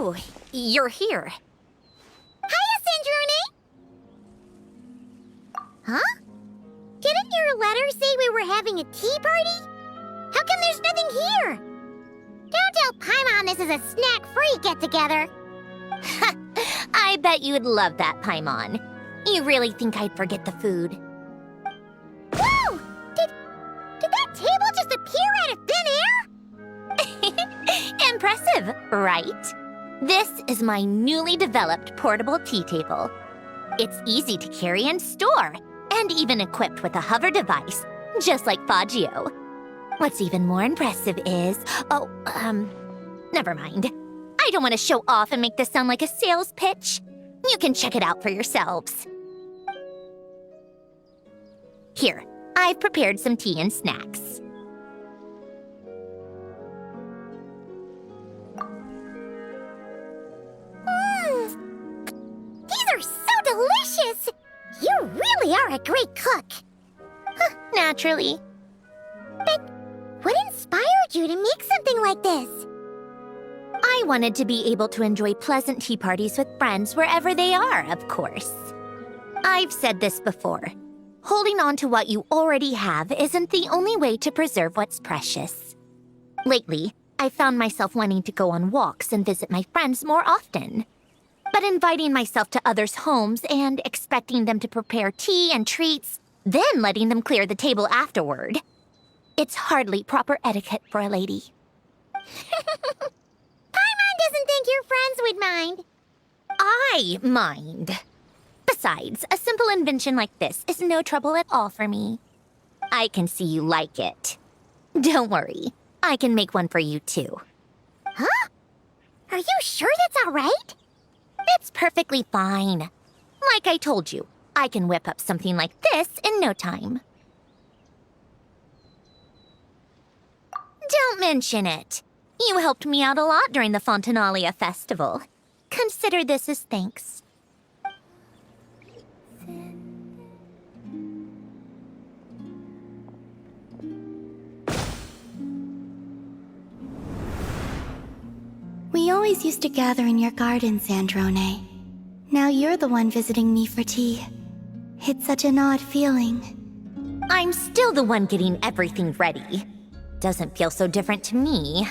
Oh, you're here. Hiya, Sandrone! Huh? Didn't your letter say we were having a tea party? How come there's nothing here? Don't tell Paimon this is a snack-free get-together. I bet you'd love that, Paimon. You really think I'd forget the food? Whoa! Did that table just appear out of thin air? Impressive, right? This is my newly developed portable tea table. It's easy to carry and store, and even equipped with a hover device, just like Faggio. What's even more impressive is... never mind. I don't want to show off and make this sound like a sales pitch. You can check it out for yourselves. Here, I've prepared some tea and snacks. These are so delicious! You really are a great cook. Naturally. But what inspired you to make something like this? I wanted to be able to enjoy pleasant tea parties with friends wherever they are, of course. I've said this before. Holding on to what you already have isn't the only way to preserve what's precious. Lately, I found myself wanting to go on walks and visit my friends more often. But inviting myself to others' homes and expecting them to prepare tea and treats, then letting them clear the table afterward. It's hardly proper etiquette for a lady. Paimon doesn't think your friends would mind. I mind. Besides, a simple invention like this is no trouble at all for me. I can see you like it. Don't worry, I can make one for you too. Huh? Are you sure that's all right? It's perfectly fine. Like I told you, I can whip up something like this in no time. Don't mention it. You helped me out a lot during the Fontanalia festival. Consider this as thanks. We always used to gather in your garden, Sandrone. Now you're the one visiting me for tea. It's such an odd feeling. I'm still the one getting everything ready. Doesn't feel so different to me.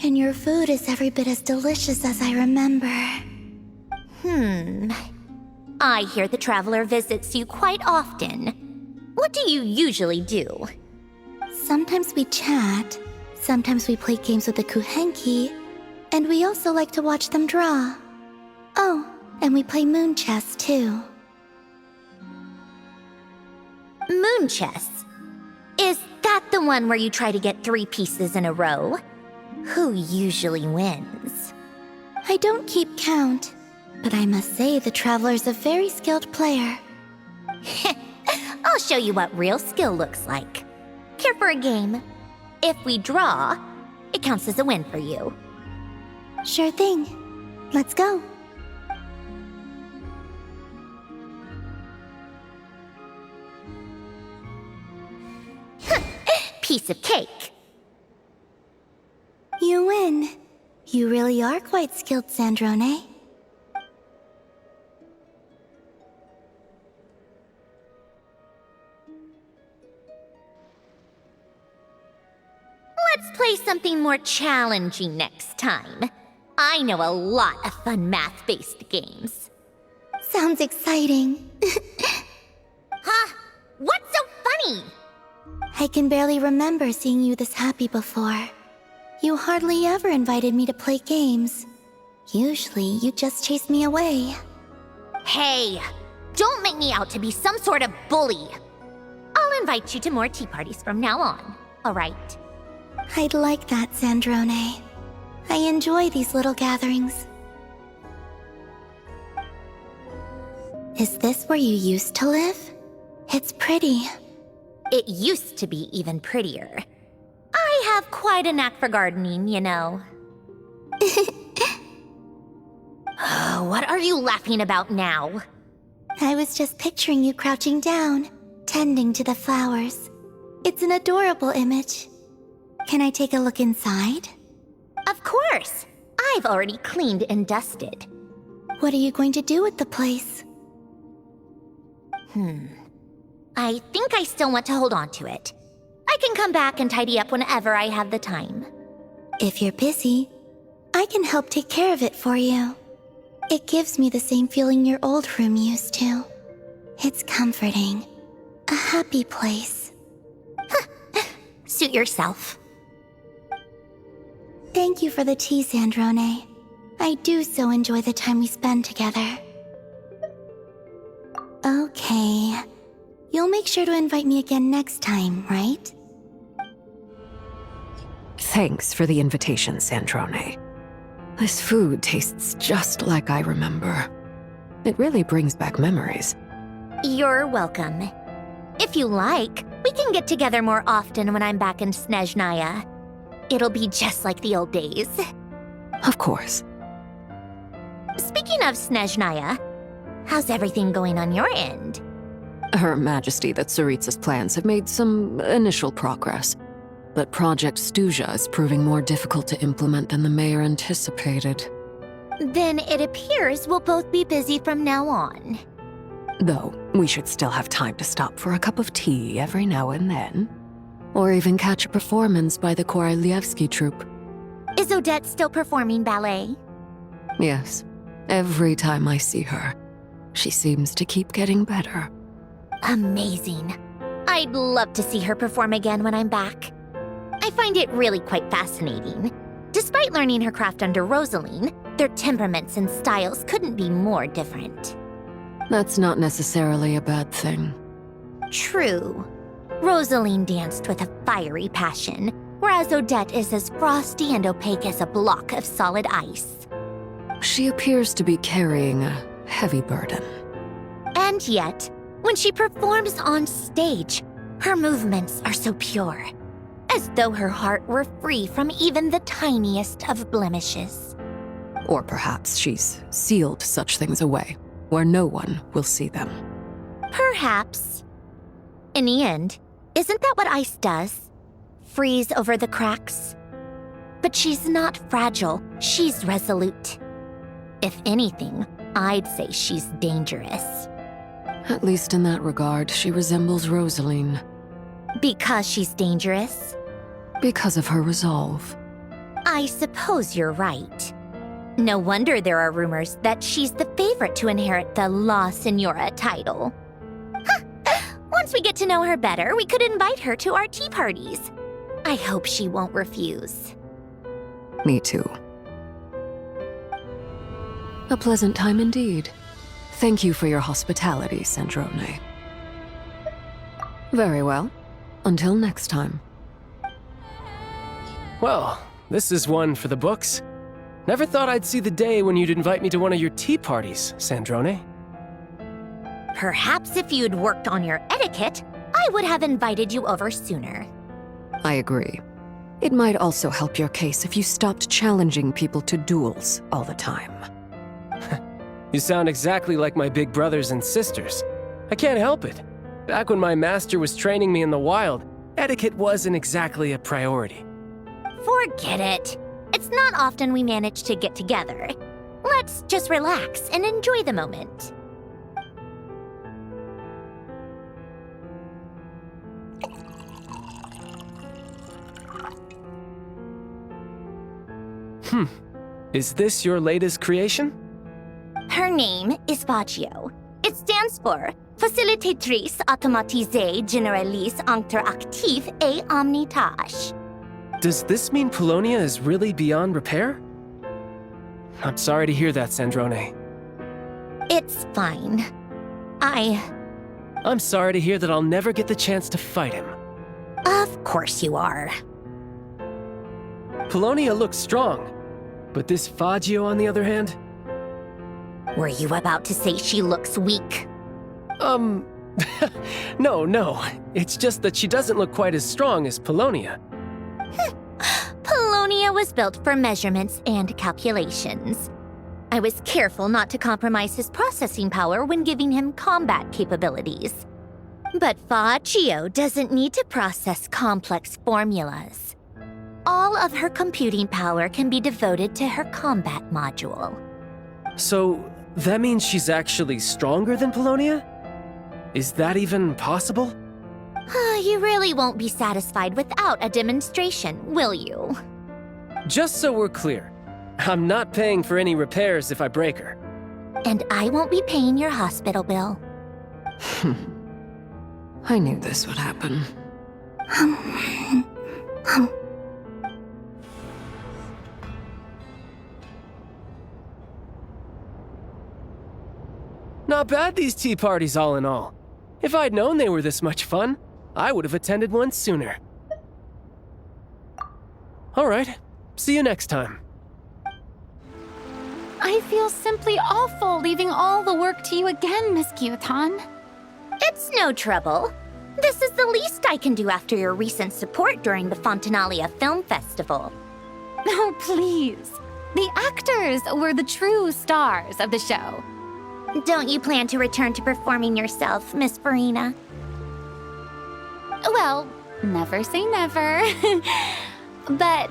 And your food is every bit as delicious as I remember. I hear the traveler visits you quite often. What do you usually do? Sometimes we chat, sometimes we play games with the Kuhenki, and we also like to watch them draw. Oh, and we play moon chess too. Moon chess? Is that the one where you try to get 3 pieces in a row? Who usually wins? I don't keep count, but I must say the traveler's a very skilled player. I'll show you what real skill looks like. Care for a game? If we draw, it counts as a win for you. Sure thing. Let's go. Piece of cake. You win. You really are quite skilled, Sandrone. Let's play something more challenging next time. I know a lot of fun math-based games. Sounds exciting. Huh? What's so funny? I can barely remember seeing you this happy before. You hardly ever invited me to play games. Usually, you just chase me away. Hey, don't make me out to be some sort of bully. I'll invite you to more tea parties from now on, all right? I'd like that, Sandrone. I enjoy these little gatherings. Is this where you used to live? It's pretty. It used to be even prettier. I have quite a knack for gardening, you know. What are you laughing about now? I was just picturing you crouching down, tending to the flowers. It's an adorable image. Can I take a look inside? Of course! I've already cleaned and dusted. What are you going to do with the place? I think I still want to hold on to it. I can come back and tidy up whenever I have the time. If you're busy, I can help take care of it for you. It gives me the same feeling your old room used to. It's comforting. A happy place. Suit yourself. Thank you for the tea, Sandrone. I do so enjoy the time we spend together. Okay. You'll make sure to invite me again next time, right? Thanks for the invitation, Sandrone. This food tastes just like I remember. It really brings back memories. You're welcome. If you like, we can get together more often when I'm back in Snezhnaya. It'll be just like the old days. Of course. Speaking of Snezhnaya, how's everything going on your end? Her Majesty the Tsaritsa's plans have made some initial progress, but Project Stuja is proving more difficult to implement than the mayor anticipated. Then it appears we'll both be busy from now on. Though, we should still have time to stop for a cup of tea every now and then. Or even catch a performance by the Korolievsky troupe. Is Odette still performing ballet? Yes, every time I see her, she seems to keep getting better. Amazing. I'd love to see her perform again when I'm back. I find it really quite fascinating. Despite learning her craft under Rosaline, their temperaments and styles couldn't be more different. That's not necessarily a bad thing. True. Rosaline danced with a fiery passion, whereas Odette is as frosty and opaque as a block of solid ice. She appears to be carrying a heavy burden. And yet, when she performs on stage, her movements are so pure, as though her heart were free from even the tiniest of blemishes. Or perhaps she's sealed such things away, where no one will see them. Perhaps. In the end, isn't that what ice does? Freeze over the cracks? But she's not fragile, she's resolute. If anything, I'd say she's dangerous. At least in that regard, she resembles Rosaline. Because she's dangerous? Because of her resolve. I suppose you're right. No wonder there are rumors that she's the favorite to inherit the La Senora title. Once we get to know her better, we could invite her to our tea parties. I hope she won't refuse. Me too. A pleasant time indeed. Thank you for your hospitality, Sandrone. Very well. Until next time. Well, this is one for the books. Never thought I'd see the day when you'd invite me to one of your tea parties, Sandrone. Perhaps if you'd worked on your etiquette, I would have invited you over sooner. I agree. It might also help your case if you stopped challenging people to duels all the time. You sound exactly like my big brothers and sisters. I can't help it. Back when my master was training me in the wild, etiquette wasn't exactly a priority. Forget it. It's not often we manage to get together. Let's just relax and enjoy the moment. Is this your latest creation? Her name is Baggio. It stands for Facilitatrice Automatisée Généraliste Interactive et Omnitâche. Does this mean Polonia is really beyond repair? I'm sorry to hear that, Sandrone. It's fine. I'm sorry to hear that I'll never get the chance to fight him. Of course you are. Polonia looks strong, but this Faggio, on the other hand? Were you about to say she looks weak? No. It's just that she doesn't look quite as strong as Polonia. Polonia was built for measurements and calculations. I was careful not to compromise his processing power when giving him combat capabilities. But Faggio doesn't need to process complex formulas. all of her computing power can be devoted to her combat module. So, that means she's actually stronger than Polonia? Is that even possible? You really won't be satisfied without a demonstration, will you? Just so we're clear, I'm not paying for any repairs if I break her. And I won't be paying your hospital bill. I knew this would happen. Not bad, these tea parties all in all. If I'd known they were this much fun, I would have attended one sooner. Alright, see you next time. I feel simply awful leaving all the work to you again, Miss Gyotan. It's no trouble. This is the least I can do after your recent support during the Fontanalia Film Festival. Oh, please. The actors were the true stars of the show. Don't you plan to return to performing yourself, Miss Farina? Well, never say never. But,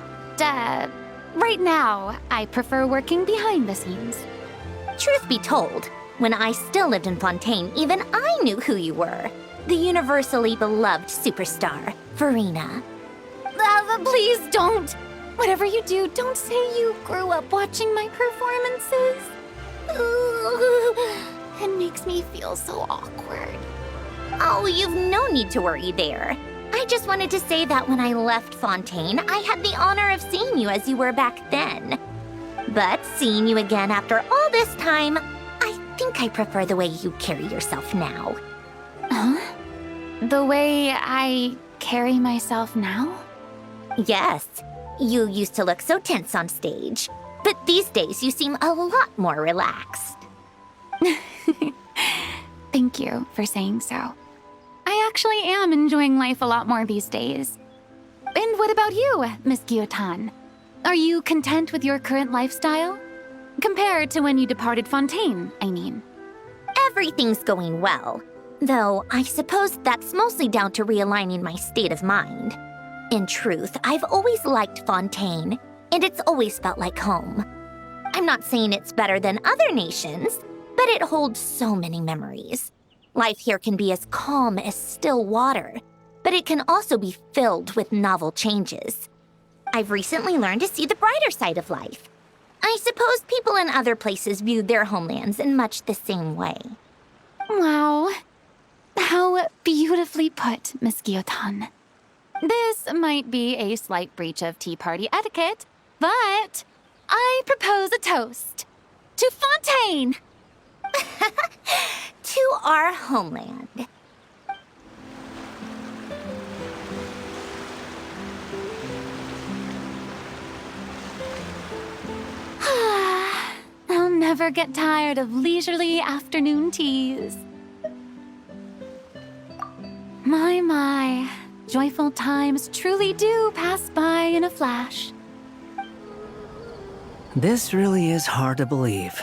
right now, I prefer working behind the scenes. Truth be told, when I still lived in Fontaine, even I knew who you were. The universally beloved superstar, Farina. Please don't. Whatever you do, don't say you grew up watching my performances. It makes me feel so awkward. Oh, you've no need to worry there. I just wanted to say that when I left Fontaine, I had the honor of seeing you as you were back then. But seeing you again after all this time, I think I prefer the way you carry yourself now. Huh? The way I carry myself now? Yes, you used to look so tense on stage, but these days you seem a lot more relaxed. Thank you for saying so. I actually am enjoying life a lot more these days. And what about you, Miss Gyotan? Are you content with your current lifestyle? Compared to when you departed Fontaine, I mean. Everything's going well, though I suppose that's mostly down to realigning my state of mind. In truth, I've always liked Fontaine, and it's always felt like home. I'm not saying it's better than other nations, but it holds so many memories. Life here can be as calm as still water, but it can also be filled with novel changes. I've recently learned to see the brighter side of life. I suppose people in other places view their homelands in much the same way. Wow. How beautifully put, Miss Gyotan. This might be a slight breach of tea party etiquette, but I propose a toast. To Fontaine! To our homeland. I'll never get tired of leisurely afternoon teas. My. Joyful times truly do pass by in a flash. This really is hard to believe.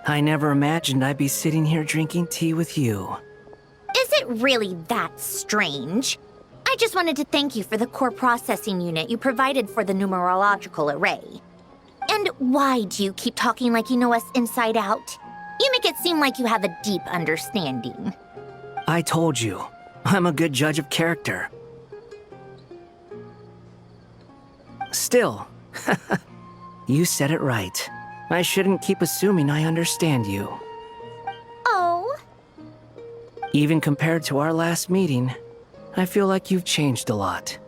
I never imagined I'd be sitting here drinking tea with you. Is it really that strange? I just wanted to thank you for the core processing unit you provided for the numerological array. And why do you keep talking like you know us inside out? You make it seem like you have a deep understanding. I told you, I'm a good judge of character. Still, you said it right. I shouldn't keep assuming I understand you. Oh? Even compared to our last meeting, I feel like you've changed a lot.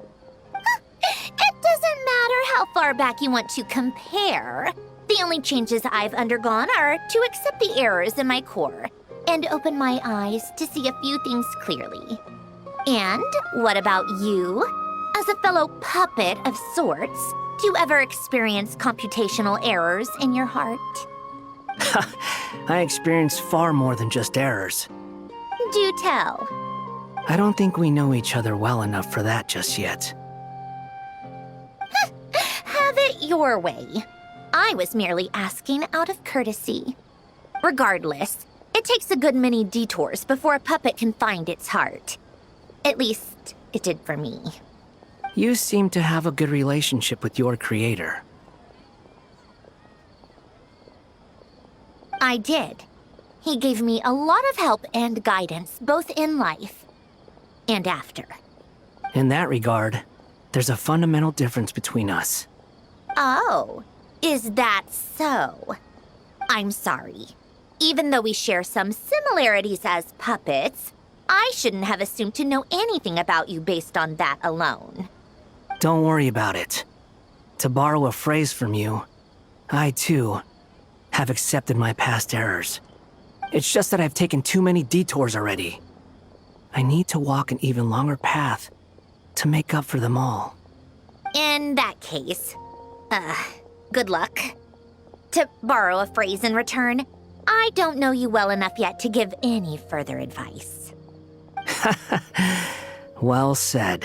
It doesn't matter how far back you want to compare. The only changes I've undergone are to accept the errors in my core and open my eyes to see a few things clearly. And what about you? As a fellow puppet of sorts, do you ever experience computational errors in your heart? I experience far more than just errors. Do tell. I don't think we know each other well enough for that just yet. Have it your way. I was merely asking out of courtesy. Regardless, it takes a good many detours before a puppet can find its heart. At least, it did for me. You seem to have a good relationship with your creator. I did. He gave me a lot of help and guidance, both in life and after. In that regard, there's a fundamental difference between us. Oh, is that so? I'm sorry. Even though we share some similarities as puppets, I shouldn't have assumed to know anything about you based on that alone. Don't worry about it. To borrow a phrase from you, I too have accepted my past errors. It's just that I've taken too many detours already. I need to walk an even longer path to make up for them all. In that case, good luck. To borrow a phrase in return, I don't know you well enough yet to give any further advice. Well said.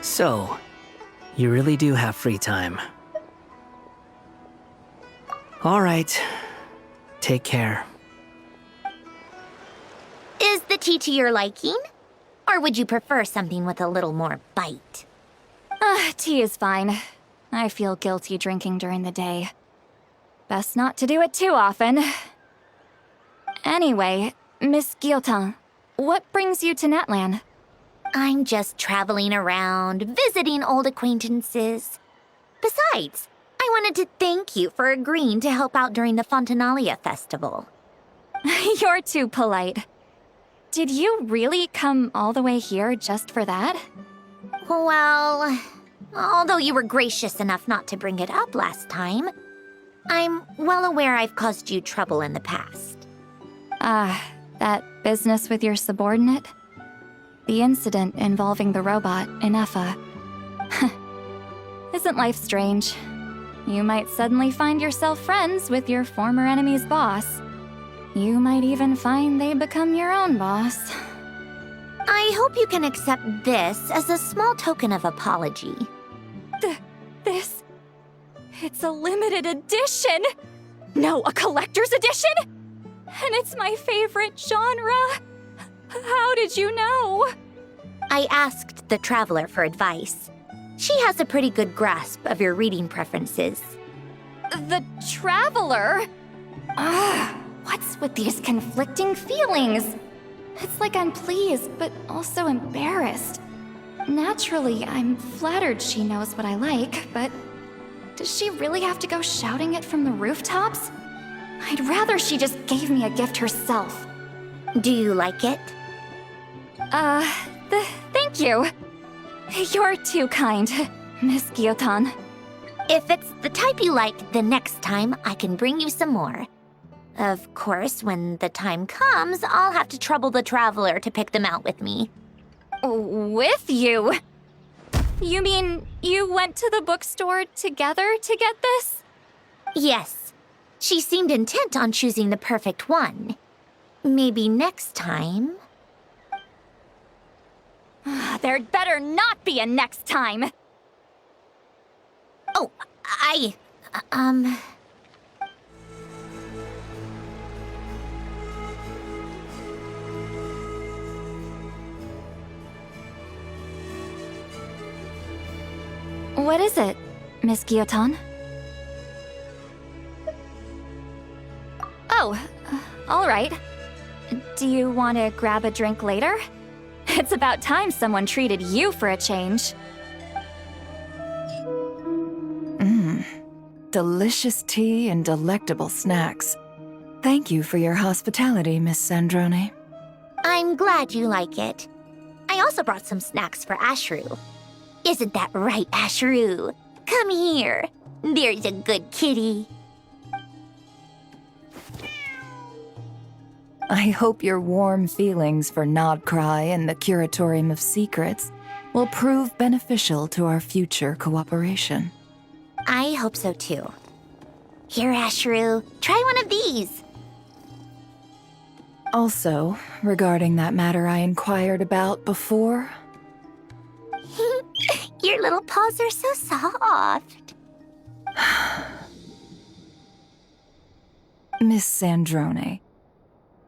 So, you really do have free time. All right. Take care. Is the tea to your liking? Or would you prefer something with a little more bite? Tea is fine. I feel guilty drinking during the day. Best not to do it too often. Anyway, Miss Guillotin, what brings you to Netland? I'm just traveling around, visiting old acquaintances. Besides, I wanted to thank you for agreeing to help out during the Fontanalia festival. You're too polite. Did you really come all the way here just for that? Well, although you were gracious enough not to bring it up last time, I'm well aware I've caused you trouble in the past. That business with your subordinate? The incident involving the robot, Inefa. Isn't life strange? You might suddenly find yourself friends with your former enemy's boss. You might even find they become your own boss. I hope you can accept this as a small token of apology. This... It's a limited edition! No, a collector's edition? And it's my favorite genre! How did you know? I asked the Traveler for advice. She has a pretty good grasp of your reading preferences. The Traveler? What's with these conflicting feelings? It's like I'm pleased, but also embarrassed. Naturally, I'm flattered she knows what I like, but does she really have to go shouting it from the rooftops? I'd rather she just gave me a gift herself. Do you like it? Thank you. You're too kind, Miss Guillotin. If it's the type you like, the next time I can bring you some more. Of course, when the time comes, I'll have to trouble the Traveler to pick them out with me. With you? You mean you went to the bookstore together to get this? Yes. She seemed intent on choosing the perfect one. Maybe next time... There'd better not be a next time! Oh, What is it, Miss Guillotin? Oh, all right. Do you want to grab a drink later? It's about time someone treated you for a change. Delicious tea and delectable snacks. Thank you for your hospitality, Miss Sandrone. I'm glad you like it. I also brought some snacks for Ashru. Isn't that right, Ashru? Come here. There's a good kitty. I hope your warm feelings for Nodcry and the Curatorium of Secrets will prove beneficial to our future cooperation. I hope so too. Here, Ashru, try one of these. Also, regarding that matter I inquired about before, Your little paws are so soft. Miss Sandrone,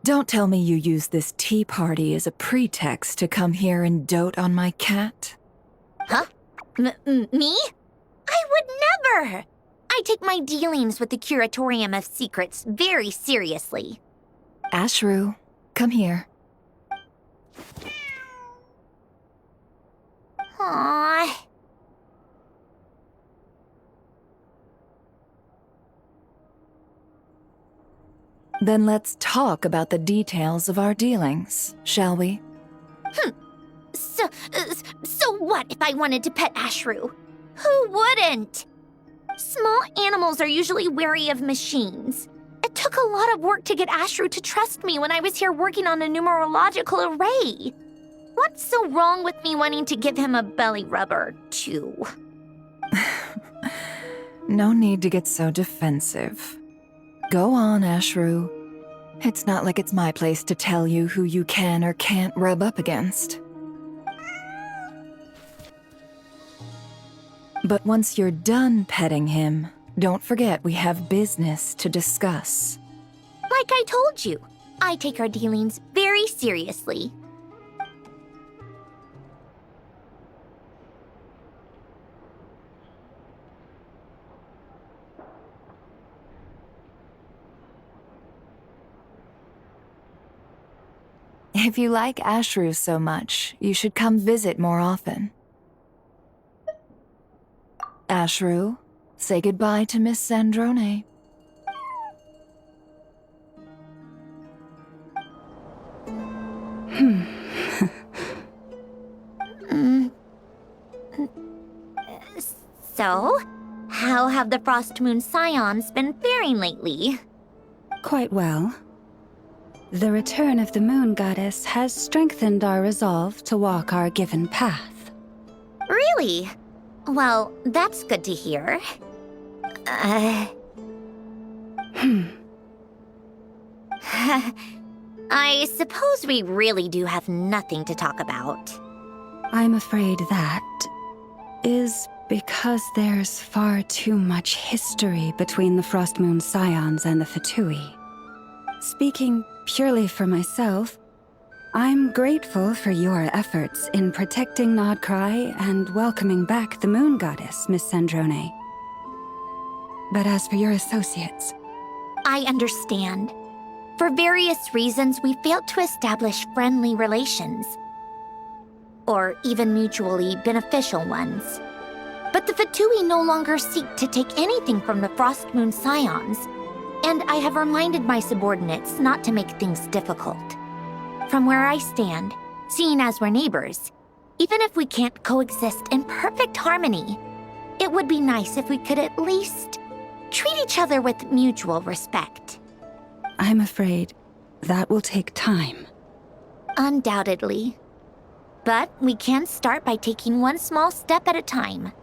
don't tell me you use this tea party as a pretext to come here and dote on my cat. Huh? Me? I would never! I take my dealings with the Curatorium of Secrets very seriously. Ashru, come here. Aww. Then let's talk about the details of our dealings, shall we? So what if I wanted to pet Ashru? Who wouldn't? Small animals are usually wary of machines. It took a lot of work to get Ashru to trust me when I was here working on a numerological array. What's so wrong with me wanting to give him a belly rubber, too? No need to get so defensive. Go on, Ashru. It's not like it's my place to tell you who you can or can't rub up against. But once you're done petting him, don't forget we have business to discuss. Like I told you, I take our dealings very seriously. If you like Ashru so much, you should come visit more often. Ashru, say goodbye to Miss Sandrone. So, how have the Frost Moon Scions been faring lately? Quite well. The return of the Moon Goddess has strengthened our resolve to walk our given path. Really? Well, that's good to hear. I suppose we really do have nothing to talk about. I'm afraid that is because there's far too much history between the Frost Moon Scions and the Fatui. Speaking purely for myself, I'm grateful for your efforts in protecting Nodcry and welcoming back the Moon Goddess, Miss Sandrone. But as for your associates... I understand. For various reasons, we failed to establish friendly relations. Or even mutually beneficial ones. But the Fatui no longer seek to take anything from the Frost Moon Scions, and I have reminded my subordinates not to make things difficult. From where I stand, seeing as we're neighbors, even if we can't coexist in perfect harmony, it would be nice if we could at least treat each other with mutual respect. I'm afraid that will take time. Undoubtedly. But we can start by taking one small step at a time.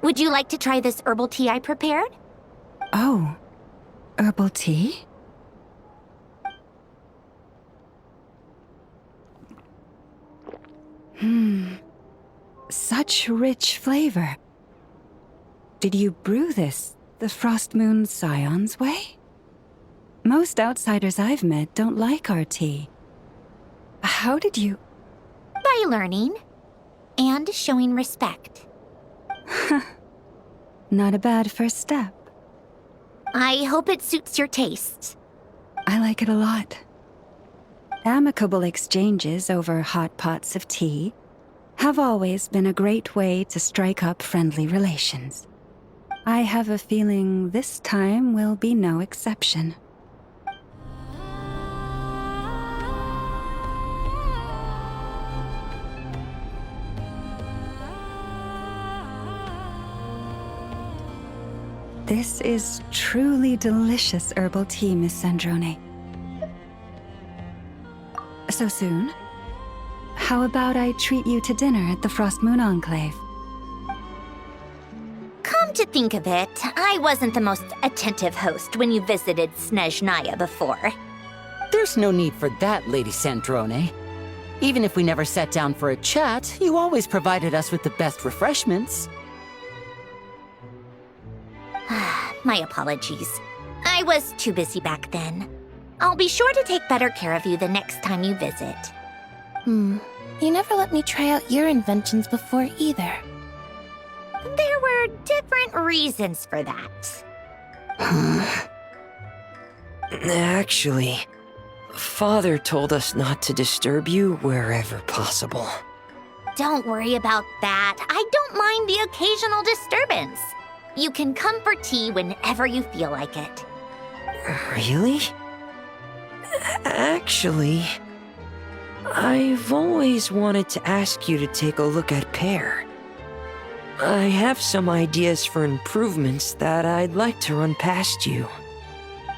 Would you like to try this herbal tea I prepared? Oh, herbal tea? Such rich flavor. Did you brew this the Frost Moon Scions way? Most outsiders I've met don't like our tea. How did you... By learning. And showing respect. Not a bad first step. I hope it suits your tastes. I like it a lot. Amicable exchanges over hot pots of tea have always been a great way to strike up friendly relations. I have a feeling this time will be no exception. This is truly delicious herbal tea, Miss Sandrone. So soon? How about I treat you to dinner at the Frost Moon Enclave? Come to think of it, I wasn't the most attentive host when you visited Snezhnaya before. There's no need for that, Lady Sandrone. Even if we never sat down for a chat, you always provided us with the best refreshments. My apologies. I was too busy back then. I'll be sure to take better care of you the next time you visit. You never let me try out your inventions before either. There were different reasons for that. Actually, Father told us not to disturb you wherever possible. Don't worry about that. I don't mind the occasional disturbance. You can come for tea whenever you feel like it. Really? Actually, I've always wanted to ask you to take a look at Pear. I have some ideas for improvements that I'd like to run past you.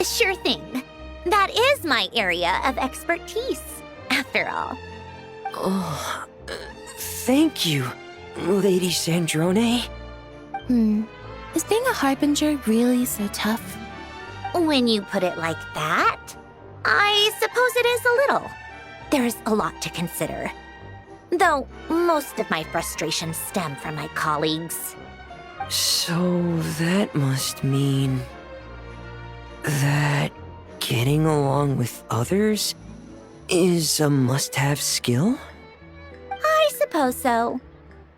Sure thing. That is my area of expertise, after all. Oh, thank you, Lady Sandrone. Is being a harbinger really so tough? When you put it like that, I suppose it is a little. There's a lot to consider. Though most of my frustrations stem from my colleagues. So that must mean that getting along with others is a must-have skill? I suppose so.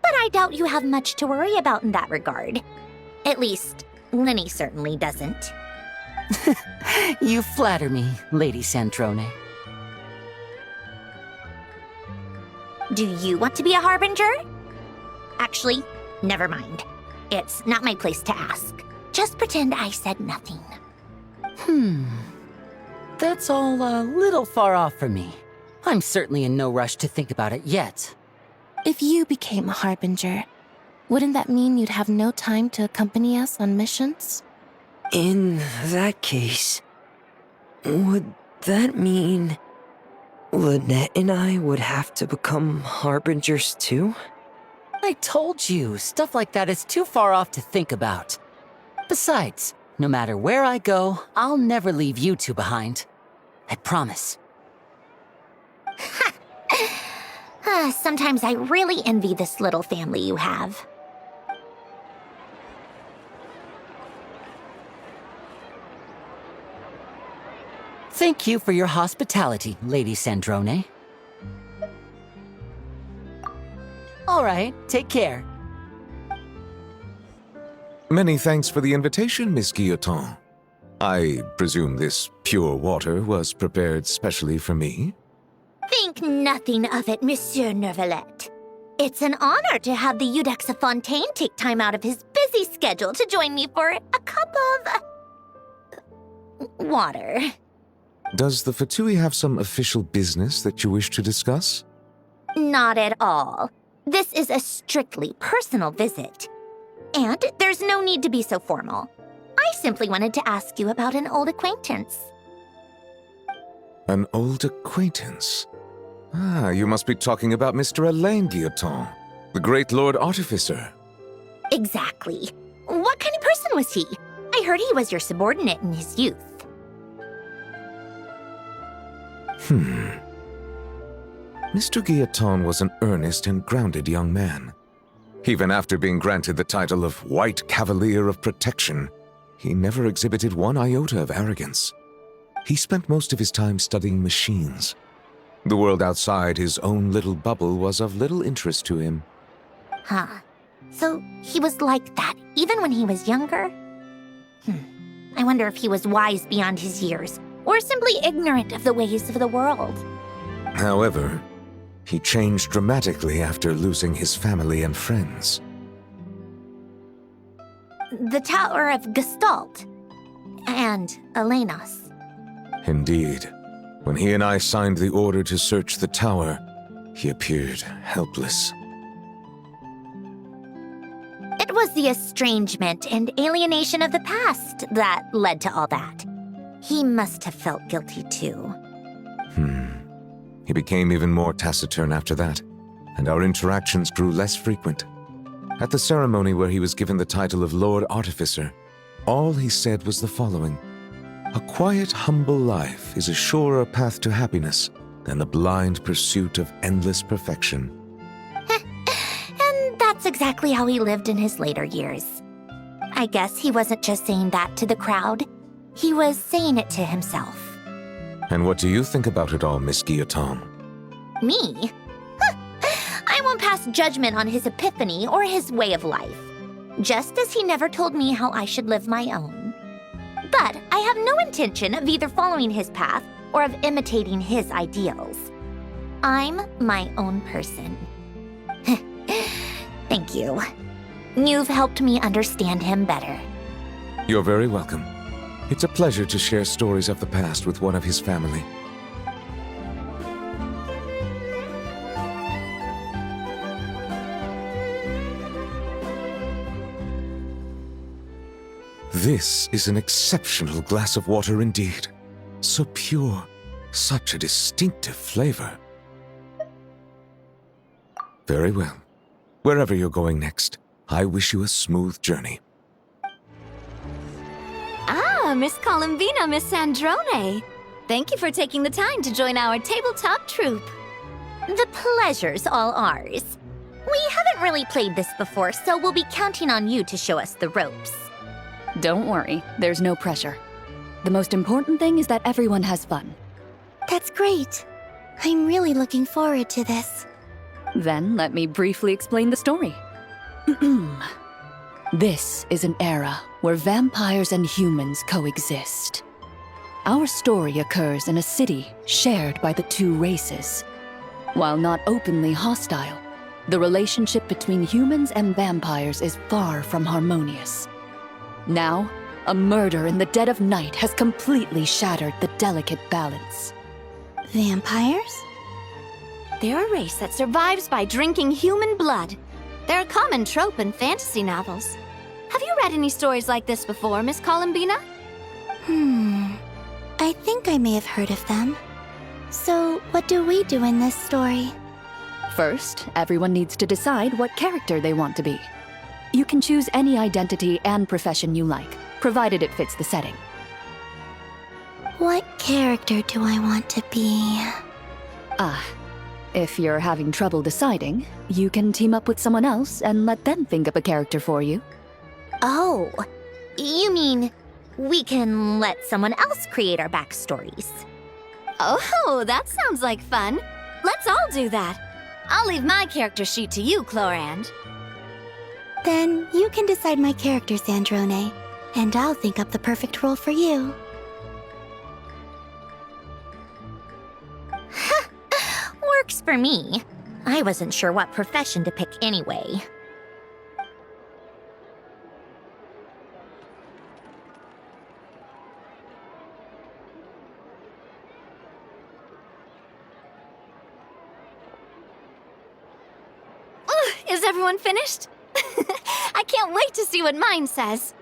But I doubt you have much to worry about in that regard. At least, Linny certainly doesn't. You flatter me, Lady Sandrone. Do you want to be a harbinger? Actually, never mind. It's not my place to ask. Just pretend I said nothing. That's all a little far off for me. I'm certainly in no rush to think about it yet. If you became a harbinger, wouldn't that mean you'd have no time to accompany us on missions? In that case, would that mean Lynette and I would have to become harbingers too? I told you, stuff like that is too far off to think about. Besides, no matter where I go, I'll never leave you two behind. I promise. Sometimes I really envy this little family you have. Thank you for your hospitality, Lady Sandrone. All right, take care. Many thanks for the invitation, Miss Guillotin. I presume this pure water was prepared specially for me? Think nothing of it, Monsieur Nervalette. It's an honor to have the Eudex of Fontaine take time out of his busy schedule to join me for a cup of water. Does the Fatui have some official business that you wish to discuss? Not at all. This is a strictly personal visit. And there's no need to be so formal. I simply wanted to ask you about an old acquaintance. An old acquaintance? Ah, you must be talking about Mr. Alain Guillotin, the great Lord Artificer. Exactly. What kind of person was he? I heard he was your subordinate in his youth. Mr. Guillotin was an earnest and grounded young man. Even after being granted the title of White Cavalier of Protection, he never exhibited one iota of arrogance. He spent most of his time studying machines. The world outside his own little bubble was of little interest to him. So he was like that even when he was younger? I wonder if he was wise beyond his years, or simply ignorant of the ways of the world. However, he changed dramatically after losing his family and friends. The Tower of Gestalt and Elenos. Indeed. When he and I signed the order to search the tower, he appeared helpless. It was the estrangement and alienation of the past that led to all that. He must have felt guilty too. He became even more taciturn after that, and our interactions grew less frequent. At the ceremony where he was given the title of Lord Artificer, all he said was the following: "A quiet, humble life is a surer path to happiness than the blind pursuit of endless perfection." And that's exactly how he lived in his later years. I guess he wasn't just saying that to the crowd. He was saying it to himself. And what do you think about it all, Miss Guillotin? Me? I won't pass judgment on his epiphany or his way of life, just as he never told me how I should live my own. But I have no intention of either following his path or of imitating his ideals. I'm my own person. Thank you. You've helped me understand him better. You're very welcome. It's a pleasure to share stories of the past with one of his family. This is an exceptional glass of water indeed. So pure, such a distinctive flavor. Very well. Wherever you're going next, I wish you a smooth journey. Ah, Miss Columbina, Miss Sandrone. Thank you for taking the time to join our tabletop troupe. The pleasure's all ours. We haven't really played this before, so we'll be counting on you to show us the ropes. Don't worry, there's no pressure. The most important thing is that everyone has fun. That's great. I'm really looking forward to this. Then let me briefly explain the story. This is an era where vampires and humans coexist. Our story occurs in a city shared by the two races. While not openly hostile, the relationship between humans and vampires is far from harmonious. Now, a murder in the dead of night has completely shattered the delicate balance. Vampires? They're a race that survives by drinking human blood. They're a common trope in fantasy novels. Have you read any stories like this before, Miss Columbina? I think I may have heard of them. So, what do we do in this story? First, everyone needs to decide what character they want to be. You can choose any identity and profession you like, provided it fits the setting. What character do I want to be? If you're having trouble deciding, you can team up with someone else and let them think up a character for you. Oh, you mean we can let someone else create our backstories? Oh, that sounds like fun. Let's all do that. I'll leave my character sheet to you, Clorand. Then you can decide my character, Sandrone, and I'll think up the perfect role for you. Works for me. I wasn't sure what profession to pick anyway. Is everyone finished? I can't wait to see what mine says.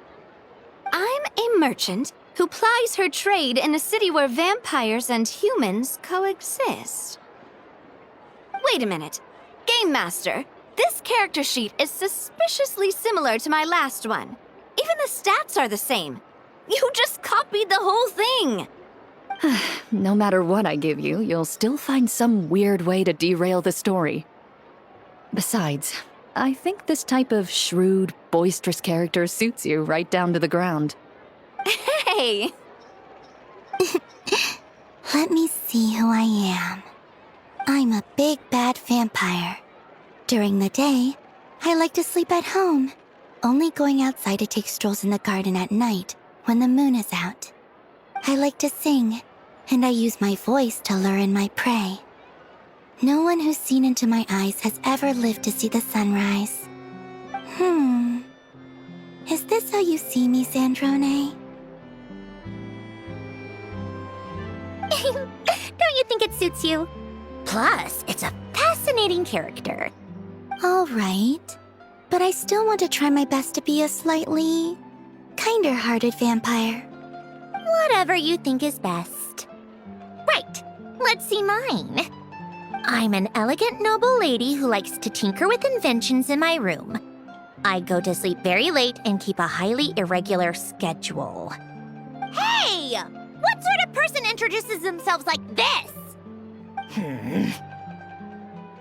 I'm a merchant who plies her trade in a city where vampires and humans coexist. Wait a minute. Game Master, this character sheet is suspiciously similar to my last one. Even the stats are the same. You just copied the whole thing. No matter what I give you, you'll still find some weird way to derail the story. Besides, I think this type of shrewd, boisterous character suits you right down to the ground. Hey! Let me see who I am. I'm a big bad vampire. During the day, I like to sleep at home, only going outside to take strolls in the garden at night when the moon is out. I like to sing, and I use my voice to lure in my prey. No one who's seen into my eyes has ever lived to see the sunrise. Is this how you see me, Sandrone? Don't you think it suits you? Plus, it's a fascinating character. All right, but I still want to try my best to be a slightly kinder-hearted vampire. Whatever you think is best. Right, let's see mine. I'm an elegant, noble lady who likes to tinker with inventions in my room. I go to sleep very late and keep a highly irregular schedule. Hey! What sort of person introduces themselves like this?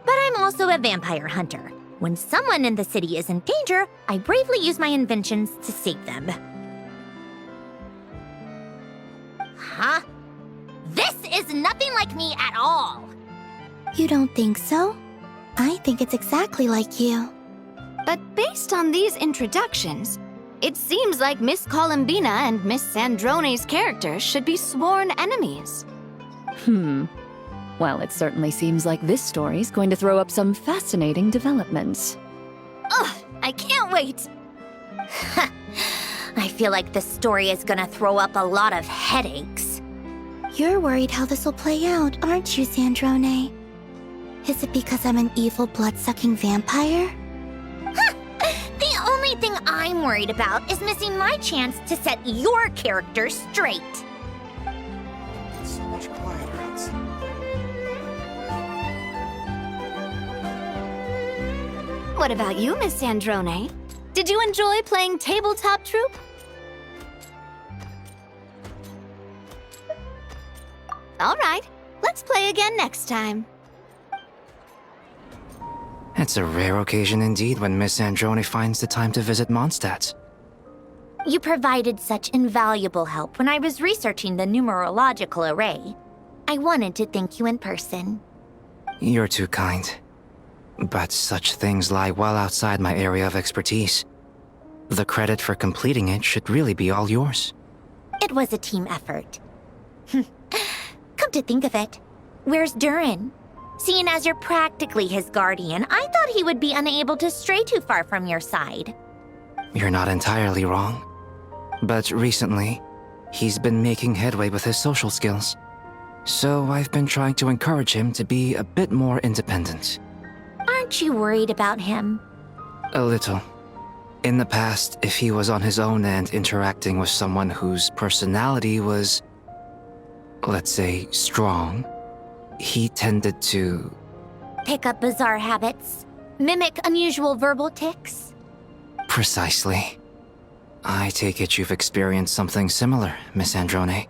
But I'm also a vampire hunter. When someone in the city is in danger, I bravely use my inventions to save them. like me at all. You don't think so? I think it's exactly like you. But based on these introductions, it seems like Miss Columbina and Miss Sandrone's characters should be sworn enemies. Well, it certainly seems like this story's going to throw up some fascinating developments. Ugh, I can't wait! I feel like this story is gonna throw up a lot of headaches. You're worried how this will play out, aren't you, Sandrone? Is it because I'm an evil blood-sucking vampire? The only thing I'm worried about is missing my chance to set your character straight. It's so much quieter outside. What about you, Miss Sandrone? Did you enjoy playing tabletop troupe? All right, let's play again next time. It's a rare occasion indeed when Miss Sandrone finds the time to visit Mondstadt. You provided such invaluable help when I was researching the numerological array. I wanted to thank you in person. You're too kind. But such things lie well outside my area of expertise. The credit for completing it should really be all yours. It was a team effort. Come to think of it, where's Durin? Seeing as you're practically his guardian, I thought he would be unable to stray too far from your side. You're not entirely wrong. But recently, he's been making headway with his social skills. So I've been trying to encourage him to be a bit more independent. Aren't you worried about him? A little. In the past, if he was on his own and interacting with someone whose personality was, let's say, strong, he tended to... Pick up bizarre habits? Mimic unusual verbal tics? Precisely. I take it you've experienced something similar, Miss Sandrone.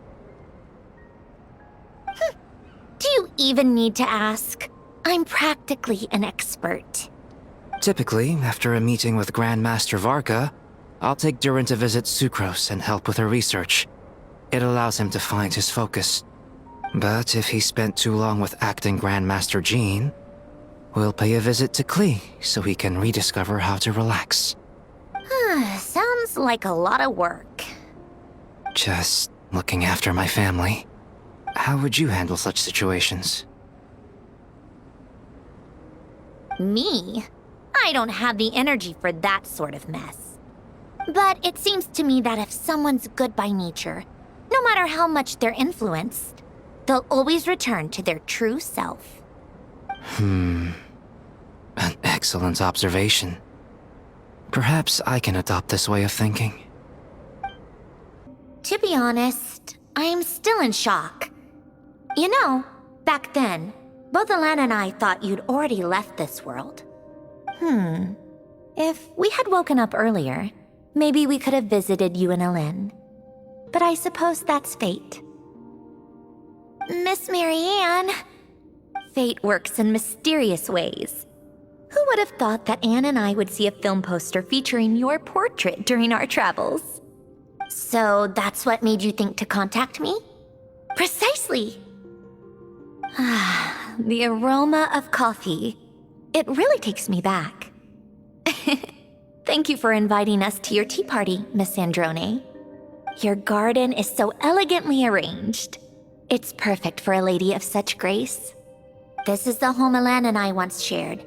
Do you even need to ask? I'm practically an expert. Typically, after a meeting with Grandmaster Varka, I'll take Durin to visit Sucrose and help with her research. It allows him to find his focus. But if he spent too long with acting Grandmaster Jean, we'll pay a visit to Klee so he can rediscover how to relax. Sounds like a lot of work. Just looking after my family. How would you handle such situations? Me? I don't have the energy for that sort of mess. But it seems to me that if someone's good by nature, no matter how much they're influenced, they'll always return to their true self. An excellent observation. Perhaps I can adopt this way of thinking. To be honest, I'm still in shock. You know, back then, both Alan and I thought you'd already left this world. If we had woken up earlier, maybe we could have visited you and Alan. But I suppose that's fate. Miss Marianne. Fate works in mysterious ways. Who would have thought that Anne and I would see a film poster featuring your portrait during our travels? So that's what made you think to contact me? Precisely! The aroma of coffee. It really takes me back. Thank you for inviting us to your tea party, Miss Sandrone. Your garden is so elegantly arranged. It's perfect for a lady of such grace. This is the home Alan and I once shared.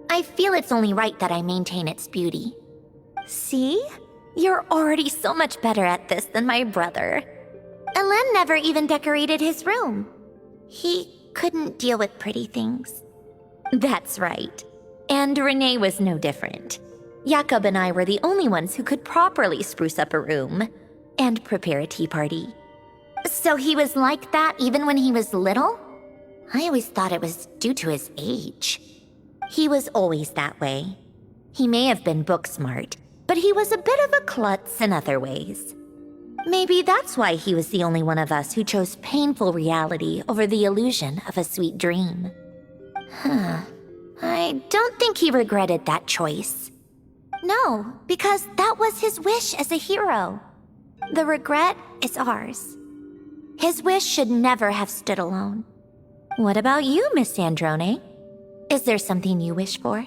I feel it's only right that I maintain its beauty. See? You're already so much better at this than my brother. Alan never even decorated his room. He couldn't deal with pretty things. That's right. And Renee was no different. Jakob and I were the only ones who could properly spruce up a room and prepare a tea party. So he was like that even when he was little? I always thought it was due to his age. He was always that way. He may have been book smart, but he was a bit of a klutz in other ways. Maybe that's why he was the only one of us who chose painful reality over the illusion of a sweet dream. I don't think he regretted that choice. No, because that was his wish as a hero. The regret is ours. His wish should never have stood alone. What about you, Miss Sandrone? Is there something you wish for?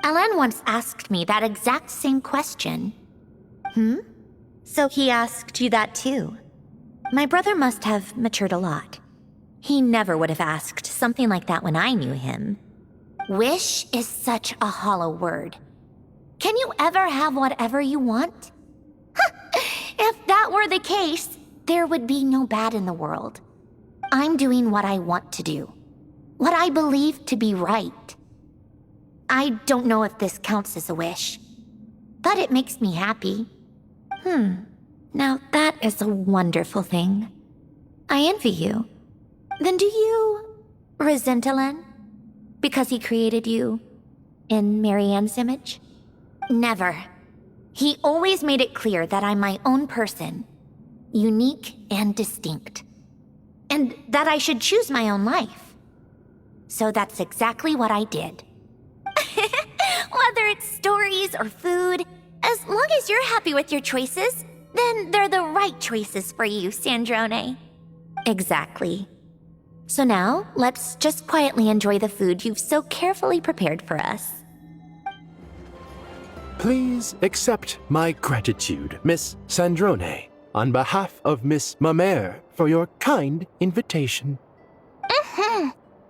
Alan once asked me that exact same question. So he asked you that too? My brother must have matured a lot. He never would have asked something like that when I knew him. Wish is such a hollow word. Can you ever have whatever you want? If that were the case, there would be no bad in the world. I'm doing what I want to do. What I believe to be right. I don't know if this counts as a wish, but it makes me happy. Now that is a wonderful thing. I envy you. Then do you resent Alan? Because he created you in Marianne's image? Never. He always made it clear that I'm my own person, unique and distinct, and that I should choose my own life. So that's exactly what I did. Whether it's stories or food, as long as you're happy with your choices, then they're the right choices for you, Sandrone. Exactly. So now, let's just quietly enjoy the food you've so carefully prepared for us. Please accept my gratitude, Miss Sandrone, on behalf of Miss Mamere, for your kind invitation.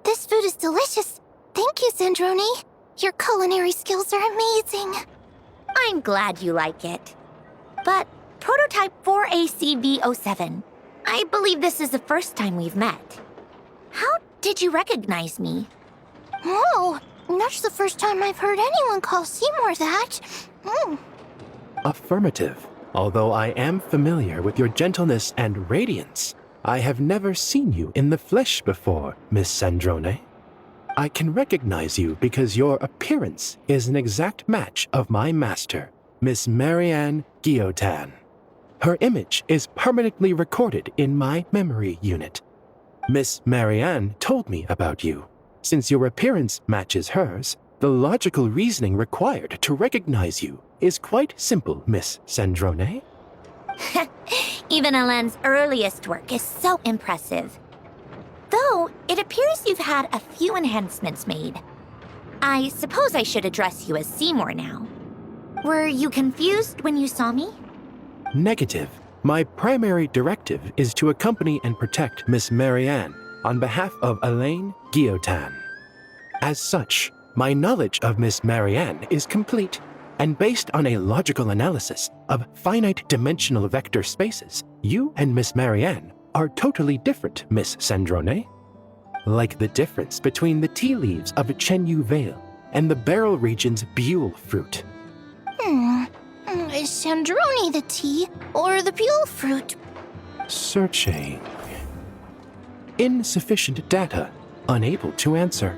This food is delicious. Thank you, Sandrone. Your culinary skills are amazing. I'm glad you like it. But Prototype 4ACV07, I believe this is the first time we've met. How did you recognize me? Oh, that's the first time I've heard anyone call Seymour that. Affirmative. Although I am familiar with your gentleness and radiance, I have never seen you in the flesh before, Miss Sandrone. I can recognize you because your appearance is an exact match of my master, Miss Marianne Guillotin. Her image is permanently recorded in my memory unit. Miss Marianne told me about you. Since your appearance matches hers, the logical reasoning required to recognize you is quite simple, Miss Sandrone. Even Alan's earliest work is so impressive. Though, it appears you've had a few enhancements made. I suppose I should address you as Seymour now. Were you confused when you saw me? Negative. My primary directive is to accompany and protect Miss Marianne on behalf of Elaine Guillotin. As such, my knowledge of Miss Marianne is complete and based on a logical analysis of finite dimensional vector spaces. You and Miss Marianne are totally different, Miss Sandrone. Like the difference between the tea leaves of Chenyu Vale and the Beryl region's Buell fruit. Is Sandrone the tea or the Buell fruit? Searching. Insufficient data. Unable to answer.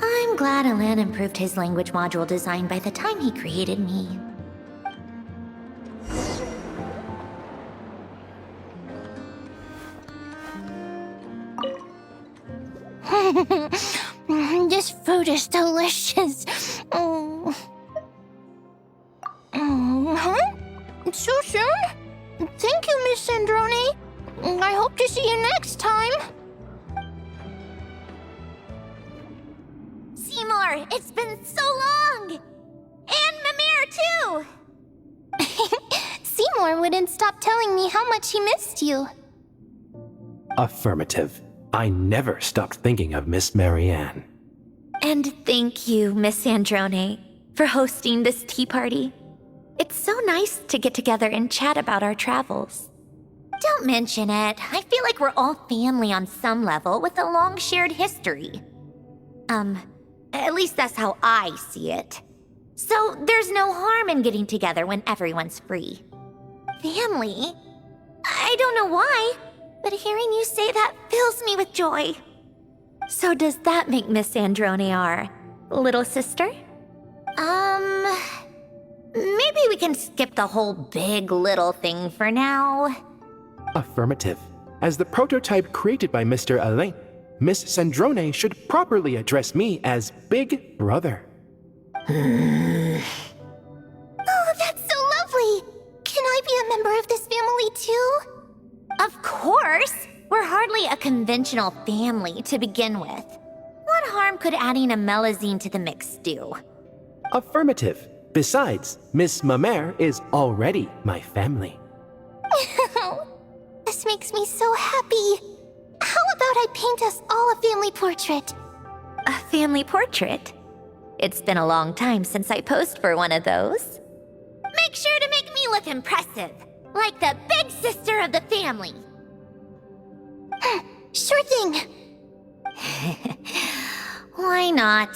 I'm glad Alan improved his language module design by the time he created me. This food is delicious. So soon? Thank you, Miss Sandrone. I hope to see you next time. Seymour, it's been so long! And Mamere, too! Seymour wouldn't stop telling me how much he missed you. Affirmative. I never stopped thinking of Miss Marianne. And thank you, Miss Sandrone, for hosting this tea party. It's so nice to get together and chat about our travels. Don't mention it. I feel like we're all family on some level with a long shared history. At least that's how I see it. So there's no harm in getting together when everyone's free. Family? I don't know why, but hearing you say that fills me with joy. So does that make Miss Sandrone our little sister? Maybe we can skip the whole big little thing for now. Affirmative. As the prototype created by Mr. Alain, Miss Sandrone should properly address me as Big Brother. Oh, that's so lovely! Can I be a member of this family too? Of course! conventional family to begin with. What harm could adding a melazine to the mix do? Affirmative. Besides, Miss Mamere is already my family. This makes me so happy. How about I paint us all a family portrait? A family portrait? It's been a long time since I posed for one of those. Make sure to make me look impressive, like the big sister of the family. Sure thing. Why not?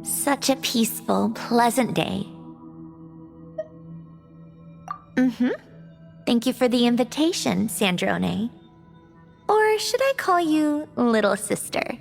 Such a peaceful, pleasant day. Thank you for the invitation, Sandrone. Or should I call you Little Sister?